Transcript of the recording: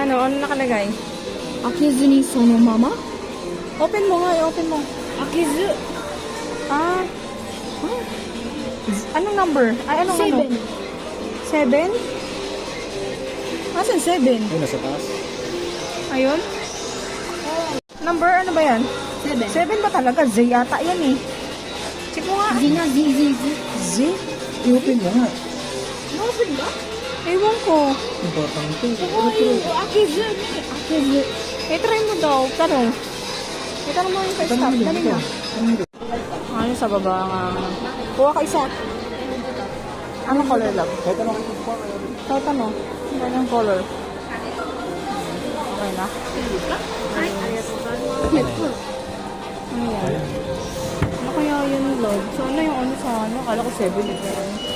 Ano nakalagay? Akizu ni sono mama? Open mo nga, open mo. Akizu. Ah. Anong number? Ay, anong ano? 7. 7? Asan 7? Ay, nasa taas. Ayun. Number, ano ba yan? 7. 7 ba talaga? Z yata yan eh. Check mo nga. Z nga, Z. Z? I-open mo nga. Open ba? Ewan ko. Importante. Akizu. Akizu. Try mo daw. Tanong. Tanong mo yung first stop. Dali na. Ano sa baba nga. Kuha ka isa. Anong color lang? Kahit ano kayo pa kayo. Kahit ano. Anong color? Okay na. Ano yan? Ano kaya yun, Lord? So, ano yung ano sa ano? Akala ko 7.